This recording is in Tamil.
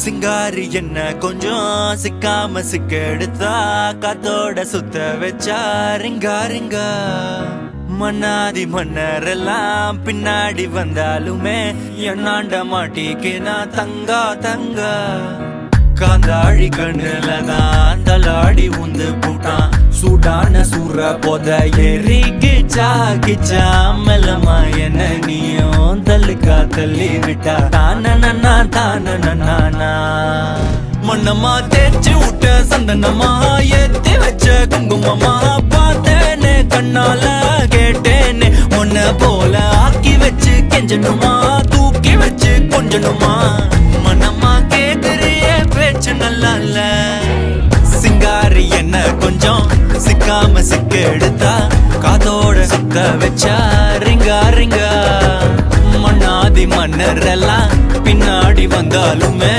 சிங்காரி என்ன கொஞ்சம் சிக்காம சிக்க எடுத்தா காத்தோட சுத்த வச்சா ரிங்கா ரிங்கா மன்னாதி மன்னரெல்லாம் பின்னாடி வந்தாலுமே என்னாண்ட மாட்டிக்கு நான் தங்கா தங்கா காந்தாழி கண்ணுலதான் தலாடி உந்து போட்டான் சூடான சூற போத ஏறி கிச்சா கிச்சா மெல்லமா என்ன நீயும் தள்ளுக்கா தள்ளி விட்டா தானனா தானனா மண்ணம்மா தேய்ச்சி விட்ட சந்தனமா ஏத்தி வச்ச குங்குமமா பார்த்தேனே கண்ணால கேட்டேனே உன்ன போல ஆக்கி வச்சு கெஞ்சணுமா தூக்கி வச்சு கொஞ்சணுமா மனமா கேக்குறிய பேச்சு நல்லா இல்ல சிங்காரி என்ன கொஞ்சம் சிக்காம சிக்க எடுத்தா காதோட சுத்த வச்சா ரிங்கா ரிங்கா மண்ணாதி மன்னர் எல்லாம் பின்னாடி வந்தாலுமே